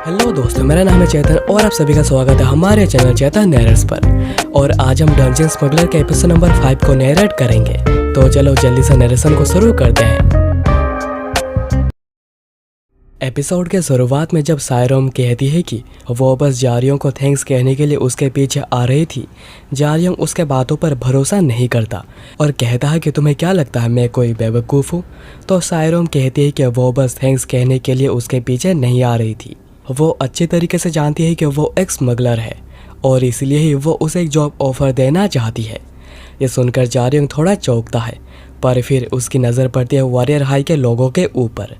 Hello दोस्तों, मेरा नाम है चेतन और आप सभी का स्वागत है हमारे चैनल चेतन नैरेट्स पर। और आज हम डंजन स्मगलर के एपिसोड नंबर 5 को नैरेट करेंगे। तो चलो जल्दी से नरेशन को शुरू करते हैं। एपिसोड के शुरुआत में जब सायरोम कहती है कि वो बस जारियों को थैंक्स कहने के लिए उसके पीछे आ रही थी, जारियों उसके बातों पर भरोसा नहीं करता और कहता है कि तुम्हें क्या लगता है मैं कोई बेवकूफ़ हूँ। तो सायरोम कहती है कि वो बस थैंक्स कहने के लिए उसके पीछे नहीं आ रही थी। वो अच्छे तरीके से जानती है कि वो एक स्मगलर है और इसलिए ही वो उसे एक जॉब ऑफर देना चाहती है। ये सुनकर जारियों थोड़ा चौंकता है, पर फिर उसकी नज़र पड़ती है वॉरियर हाई के लोगों के ऊपर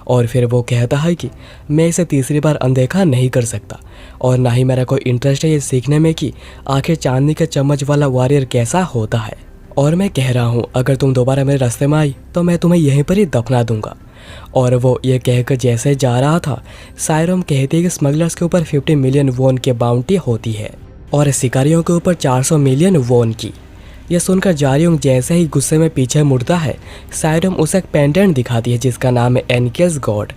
और फिर वो कहता है कि मैं इसे तीसरी बार अनदेखा नहीं कर सकता और ना ही मेरा कोई इंटरेस्ट है ये सीखने में कि आखिर चांदनी के चम्मच वाला वॉरियर कैसा होता है। और मैं कह रहा हूँ अगर तुम दोबारा मेरे रास्ते में आई तो मैं तुम्हें यहीं पर ही दफना दूंगा। और वो ये कहकर जैसे जा रहा था, सायरोम कहती है कि स्मगलर्स के ऊपर 50 मिलियन वोन की बाउंटी होती है और शिकारियों के ऊपर 400 मिलियन वोन की। यह सुनकर जारियोंग जैसे ही गुस्से में पीछे मुड़ता है, सायरोम उसे एक पेंडेंट दिखाती है जिसका नाम है एनकेस गॉड।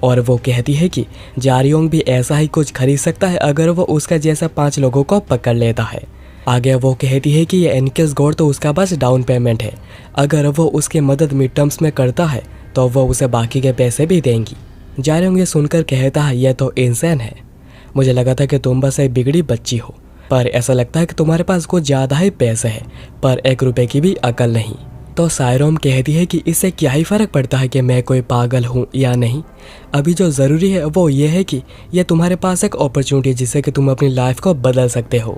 और वो कहती है कि जारियोंग भी ऐसा ही कुछ खरीद सकता है अगर वो उसका जैसा 5 लोगों को पकड़ लेता है। आगे वो कहती है कि ये एनकेस गॉड तो उसका बस डाउन पेमेंट है, अगर वो उसकी मदद मिड टर्म्स में करता है तो वो उसे बाकी के पैसे भी देंगी। जारियोंग ये सुनकर कहता है यह तो इंसान है, मुझे लगा था कि तुम बस एक बिगड़ी बच्ची हो, पर ऐसा लगता है कि तुम्हारे पास कुछ ज़्यादा ही पैसे हैं पर 1 रुपए की भी अकल नहीं। तो सायरोम कहती है कि इससे क्या ही फ़र्क पड़ता है कि मैं कोई पागल हूँ या नहीं। अभी जो ज़रूरी है वो ये है कि यह तुम्हारे पास एक अपॉर्चुनिटी है जिससे कि तुम अपनी लाइफ को बदल सकते हो।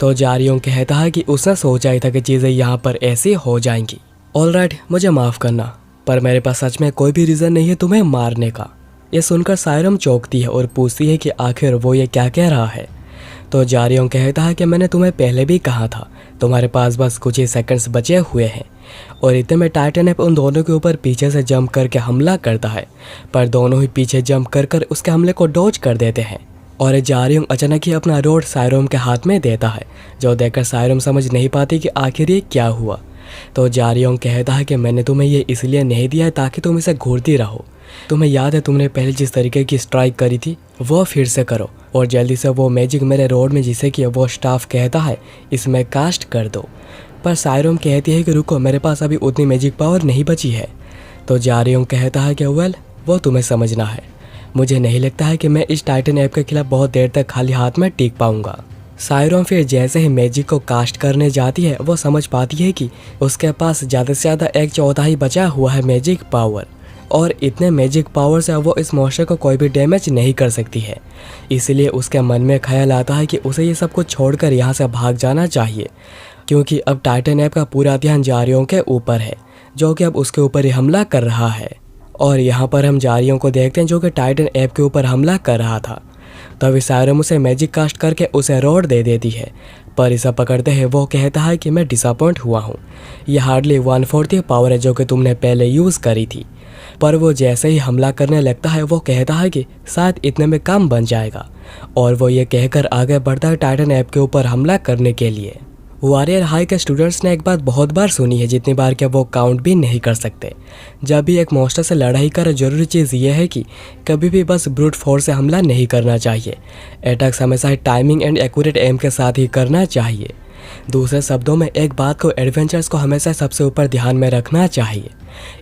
तो जारियोंग कहता है कि उसने सोचा ही था कि चीज़ें यहाँ पर ऐसी हो जाएंगी। ऑलराइट, मुझे माफ़ करना, पर मेरे पास सच में कोई भी रीज़न नहीं है तुम्हें मारने का। ये सुनकर सायरोम चौंकती है और पूछती है कि आखिर वो ये क्या कह रहा है। तो जारियोंग कहता है कि मैंने तुम्हें पहले भी कहा था तुम्हारे पास बस कुछ ही सेकंड्स बचे हुए हैं। और इतने में टाइटन उन दोनों के ऊपर पीछे से जंप करके हमला करता है, पर दोनों ही पीछे जंप कर उसके हमले को डॉज कर देते हैं। और जारियोंग अचानक ही अपना रोड सायरोम के हाथ में देता है, जो देखकर सायरोम समझ नहीं पाती कि आखिर ये क्या हुआ। तो जारियोंग कहता है कि मैंने तुम्हें ये इसलिए नहीं दिया है ताकि तुम इसे घूरती रहो। तुम्हें याद है तुमने पहले जिस तरीके की स्ट्राइक करी थी वो फिर से करो और जल्दी से वो मैजिक मेरे रोड में जिसे कि वो स्टाफ कहता है इसमें कास्ट कर दो। पर सायरोम कहती है कि रुको, मेरे पास अभी उतनी मैजिक पावर नहीं बची है। तो जारियोंग कहता है कि वेल, वो तुम्हें समझना है, मुझे नहीं लगता है कि मैं इस टाइटन ऐप के खिलाफ बहुत देर तक खाली हाथ में टिक पाऊंगा। सायरोम फिर जैसे ही मैजिक को कास्ट करने जाती है वो समझ पाती है कि उसके पास ज़्यादा से ज़्यादा 1/4 बचा हुआ है मैजिक पावर और इतने मैजिक पावर से वो इस मॉन्स्टर को कोई भी डैमेज नहीं कर सकती है। इसलिए उसके मन में ख्याल आता है कि उसे ये सब कुछ छोड़कर यहाँ से भाग जाना चाहिए, क्योंकि अब टाइटन ऐप का पूरा ध्यान जारियों के ऊपर है जो कि अब उसके ऊपर ही हमला कर रहा है। और यहाँ पर हम जारियों को देखते हैं जो कि टाइटन ऐप के ऊपर हमला कर रहा था। तभी सायरोम उसे मैजिक कास्ट करके उसे रोड दे देती है, पर इसे पकड़ते हैं वो कहता है कि मैं डिसअपॉइंट हुआ हूँ, यह हार्डली 1/4 पावर है जो कि तुमने पहले यूज़ करी थी। पर वो जैसे ही हमला करने लगता है वो कहता है कि शायद इतने में काम बन जाएगा और वो ये कहकर आगे बढ़ता है टाइटन ऐप के ऊपर हमला करने के लिए। वॉरियर हाई के स्टूडेंट्स ने एक बात बहुत बार सुनी है जितनी बार कि वो काउंट भी नहीं कर सकते। जब भी एक मॉन्स्टर से लड़ाई कर जरूरी चीज़ ये है कि कभी भी बस ब्रूट फोर्स से हमला नहीं करना चाहिए। अटैक्स हमेशा टाइमिंग एंड एक्यूरेट एम के साथ ही करना चाहिए। दूसरे शब्दों में एक बात को एडवेंचर्स को हमेशा सबसे ऊपर ध्यान में रखना चाहिए।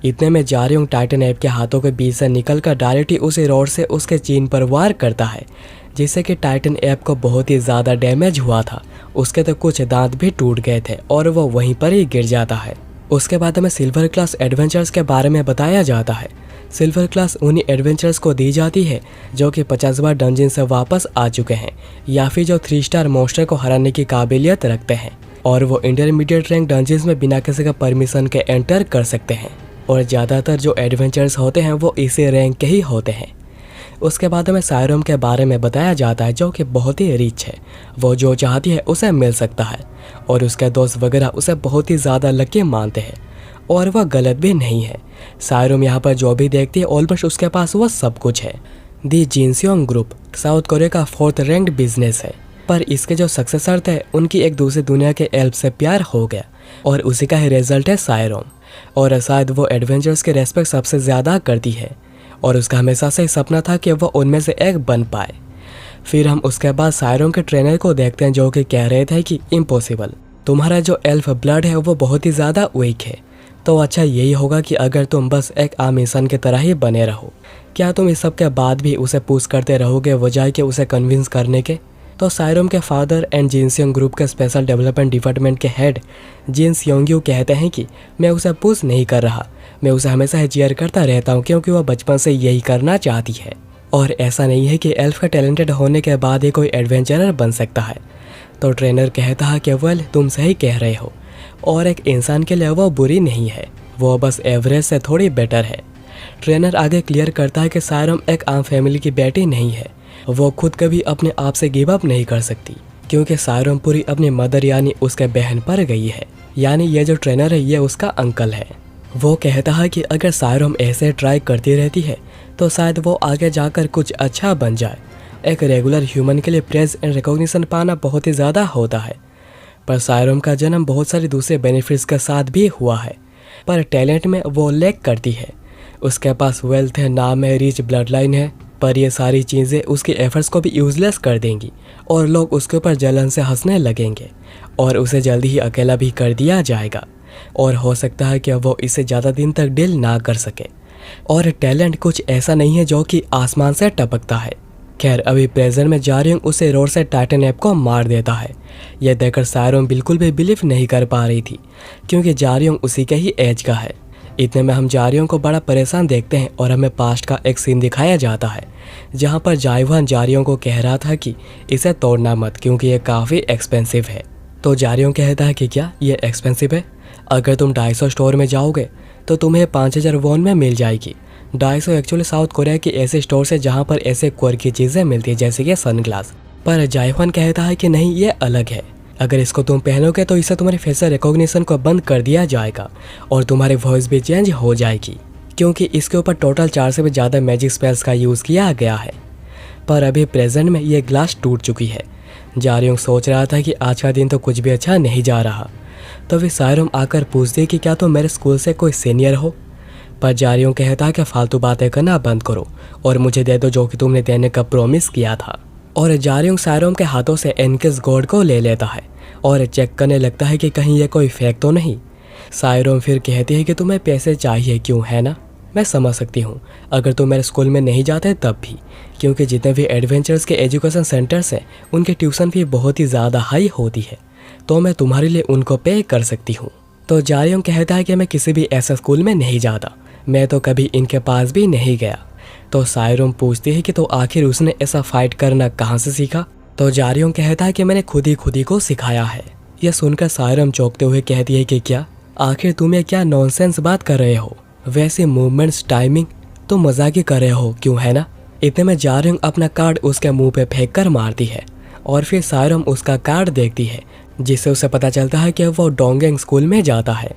इतने में जारियोंग टाइटन ऐप के हाथों के बीच से निकलकर डायरेक्टली उसी रोड से उसके चीन पर वार करता है, जिससे कि टाइटन ऐप को बहुत ही ज़्यादा डैमेज हुआ था। उसके तो कुछ दांत भी टूट गए थे और वो वहीं पर ही गिर जाता है। उसके बाद हमें सिल्वर क्लास एडवेंचर्स के बारे में बताया जाता है। सिल्वर क्लास उन्हीं एडवेंचर्स को दी जाती है जो कि 50 बार डंजन से वापस आ चुके हैं या फिर जो 3 स्टार मॉन्स्टर को हराने की काबिलियत रखते हैं और वो इंटरमीडिएट रैंक डंजन्स में बिना किसी का परमिशन के एंटर कर सकते हैं। और ज़्यादातर जो एडवेंचर्स होते हैं वो इसी रैंक के ही होते हैं। उसके बाद हमें सायरोम के बारे में बताया जाता है जो कि बहुत ही रिच है, वो जो चाहती है उसे मिल सकता है और उसके दोस्त वगैरह उसे बहुत ही ज़्यादा लकी मानते हैं और वह गलत भी नहीं है। सायरोम यहाँ पर जो भी देखती है ऑलमोस्ट उसके पास वह सब कुछ है। दी जिनसियोंग ग्रुप साउथ कोरिया का 4th रैंक्ड बिजनेस है, पर इसके जो सक्सेसर थे उनकी एक दूसरी दुनिया के एल्फ से प्यार हो गया और उसी का ही रिजल्ट है सायरोम। और शायद वो एडवेंचर्स के रेस्पेक्ट सबसे ज़्यादा करती है और उसका हमेशा से सपना था कि वह उनमें से एक बन पाए। फिर हम उसके बाद सायरोम के ट्रेनर को देखते हैं जो कि कह रहे थे कि इम्पॉसिबल, तुम्हारा जो एल्फ ब्लड है वो बहुत ही ज़्यादा वीक है, तो अच्छा यही होगा कि अगर तुम बस एक आम इंसान की तरह ही बने रहो। क्या तुम इस सब के बाद भी उसे पुश करते रहोगे बजाय के उसे कन्विंस करने के? तो सायरोम के फादर एंड जिनसियोंग ग्रुप के स्पेशल डेवलपमेंट डिपार्टमेंट के हेड जिन सियोंग्यू कहते हैं कि मैं उसे पुश नहीं कर रहा, मैं उसे हमेशा ही चीयर करता रहता हूँ क्योंकि वह बचपन से यही करना चाहती है। और ऐसा नहीं है कि एल्फ का टैलेंटेड होने के बाद ही कोई एडवेंचरर बन सकता है। तो ट्रेनर कहता है कि वेल तुम सही कह रहे हो, और एक इंसान के लिए वो बुरी नहीं है, वो बस एवरेज से थोड़ी बेटर है। ट्रेनर आगे क्लियर करता है कि सायरोम एक आम फैमिली की बेटी नहीं है, वो खुद कभी अपने आप से गिव अप नहीं कर सकती क्योंकि सायरोम पूरी अपनी मदर यानी उसके बहन पर गई है। यानी ये जो ट्रेनर है ये उसका अंकल है। वो कहता है कि अगर सायरोम ऐसे ट्राई करती रहती है तो शायद वो आगे जाकर कुछ अच्छा बन जाए। एक रेगुलर ह्यूमन के लिए प्रेज एंड रिकॉग्निशन पाना बहुत ही ज़्यादा होता है, पर सायरोम का जन्म बहुत सारे दूसरे बेनिफिट्स के साथ भी हुआ है, पर टैलेंट में वो लैक करती है। उसके पास वेल्थ है, नाम है, रिच ब्लड लाइन है, पर ये सारी चीज़ें उसके एफर्ट्स को भी यूजलेस कर देंगी और लोग उसके ऊपर जलन से हंसने लगेंगे और उसे जल्दी ही अकेला भी कर दिया जाएगा और हो सकता है कि वो इसे ज़्यादा दिन तक डील ना कर सके। और टैलेंट कुछ ऐसा नहीं है जो कि आसमान से टपकता है। खैर अभी प्रेजेंट में जारियोंग उसे रोड से टाइटन ऐप को मार देता है। यह देखकर सायरोम बिल्कुल भी बिलीव नहीं कर पा रही थी क्योंकि जारियोंग उसी के ही एज का है। इतने में हम जारियोंग को बड़ा परेशान देखते हैं और हमें पास्ट का एक सीन दिखाया जाता है जहां पर जायवान जारियोंग को कह रहा था कि इसे तोड़ना मत क्योंकि ये काफ़ी एक्सपेंसिव है। तो जारियोंग कहता है कि क्या ये एक्सपेंसिव है? अगर तुम 250 स्टोर में जाओगे तो तुम्हें 5000 वॉन में मिल जाएगी। 250 एक्चुअली साउथ कोरिया के ऐसे स्टोर है जहाँ पर ऐसे क्वर की चीज़ें मिलती है जैसे कि सनग्लास। पर जायवान कहता है कि नहीं ये अलग है, अगर इसको तुम पहनोगे तो इससे तुम्हारे फेशियल रिकॉग्निशन को बंद कर दिया जाएगा और तुम्हारी वॉइस भी चेंज हो जाएगी क्योंकि इसके ऊपर टोटल 4 से भी ज़्यादा मैजिक स्पेल्स का यूज़ किया गया है। पर अभी प्रेजेंट में ये ग्लास टूट चुकी है। जारियोंग सोच रहा था कि आज का दिन तो कुछ भी अच्छा नहीं जा रहा, तो फिर सायरोम आकर पूछती कि क्या तुम मेरे स्कूल से कोई सीनियर हो? पर जारियोंग कहता है कि फालतू बातें करना बंद करो और मुझे दे दो जो कि तुमने देने का प्रॉमिस किया था। और जारियोंग सायरोम के हाथों से एनकिस गोल्ड को ले लेता है और चेक करने लगता है कि कहीं ये कोई फेक तो नहीं। सायरोम फिर कहती है कि तुम्हें पैसे चाहिए क्यों, है ना? मैं समझ सकती हूँ अगर तुम मेरे स्कूल में नहीं जाते तब भी, क्योंकि जितने भी एडवेंचर्स के एजुकेशन सेंटर्स हैं उनकी ट्यूशन फी बहुत ही ज़्यादा हाई होती है, तो मैं तुम्हारे लिए उनको पे कर सकती हूँ। तो जारियोंग कहता है कि मैं किसी भी ऐसे स्कूल में नहीं जाता, मैं तो कभी इनके पास भी नहीं गया। तो सायरोम पूछती है कि तो आखिर उसने ऐसा फाइट करना कहाँ से सीखा? तो जारियोंग कहता है कि मैंने खुद ही को सिखाया है। यह सुनकर सायरोम चौंकते हुए कहती है कि क्या, आखिर तुम ये क्या नॉनसेंस बात कर रहे हो? वैसे मूवमेंट्स, टाइमिंग तो मजाक ही कर रहे हो क्यों, है ना? इतने में जारियोंग अपना कार्ड उसके मुंह पे फेंक कर मारती है और फिर सायरोम उसका कार्ड देखती है जिससे उसे पता चलता है कि वो डोंगेंग स्कूल में जाता है।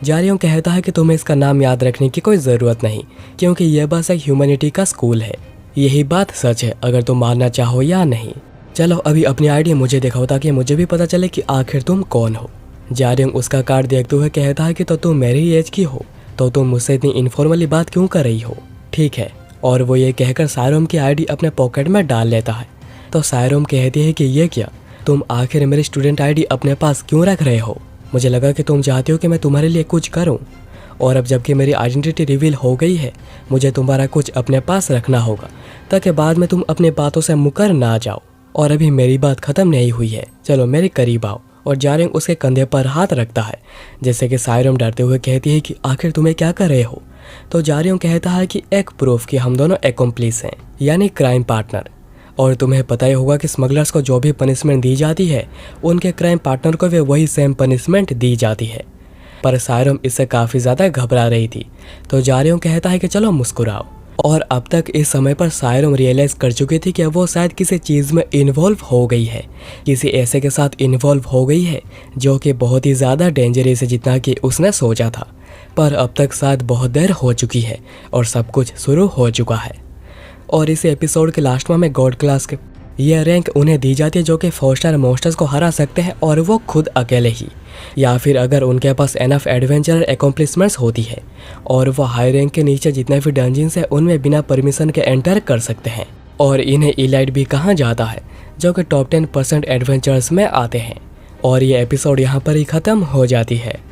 जारियोंग कहता है कि तुम्हें इसका नाम याद रखने की कोई ज़रूरत नहीं क्योंकि यह बस एक ह्यूमैनिटी का स्कूल है। यही बात सच है अगर तुम मानना चाहो या नहीं। चलो अभी अपनी आईडी मुझे दिखाओ ताकि मुझे भी पता चले कि आखिर तुम कौन हो। जारियोंग उसका कार्ड देखते हुए कहता है कि तो तुम मेरी एज की हो, तो तुम मुझसे इतनी इनफॉर्मली बात क्यों कर रही हो? ठीक है। और वो ये कहकर सायरोम की आईडी अपने पॉकेट में डाल लेता है। तो सायरोम कहती है कि ये क्या, तुम आखिर मेरी स्टूडेंट आईडी अपने पास क्यों रख रहे हो? मुझे लगा कि तुम चाहती हो कि मैं तुम्हारे लिए कुछ करूं, और अब जबकि मेरी आइडेंटिटी रिवील हो गई है मुझे तुम्हारा कुछ अपने पास रखना होगा ताकि बाद में तुम अपनी बातों से मुकर ना जाओ। और अभी मेरी बात ख़त्म नहीं हुई है, चलो मेरे करीब आओ। और जारियोंग उसके कंधे पर हाथ रखता है जैसे कि सायरोम डरते हुए कहती है कि आखिर तुम्हें क्या कर रहे हो? तो जारियोंग कहता है कि एक प्रूफ कि हम दोनों एक्कम्प्लिस हैं यानी क्राइम पार्टनर, और तुम्हें पता ही होगा कि स्मगलर्स को जो भी पनिशमेंट दी जाती है उनके क्राइम पार्टनर को भी वही सेम पनिशमेंट दी जाती है। पर सायरोम इससे काफ़ी ज़्यादा घबरा रही थी। तो जारियोंग कहता है कि चलो मुस्कुराओ। और अब तक इस समय पर सायरोम रियलाइज़ कर चुकी थी कि वो शायद किसी चीज़ में इन्वॉल्व हो गई है, किसी ऐसे के साथ इन्वॉल्व हो गई है जो कि बहुत ही ज़्यादा डेंजरस है जितना कि उसने सोचा था। पर अब तक शायद बहुत देर हो चुकी है और सब कुछ शुरू हो चुका है। और इस एपिसोड के लास्ट में हमें गॉड क्लास के ये रैंक उन्हें दी जाती है जो कि 4 स्टार मॉन्स्टर्स को हरा सकते हैं, और वो खुद अकेले ही। या फिर अगर उनके पास एनफ एडवेंचर अकॉम्प्लिशमेंट्स होती है और वो हाई रैंक के नीचे जितने भी डंजिन्स है उनमें बिना परमिशन के एंटर कर सकते हैं। और इन्हें इलाइट भी कहा जाता है, जो कि टॉप 10% एडवेंचर्स में आते हैं। और ये एपिसोड यहाँ पर ही ख़त्म हो जाती है।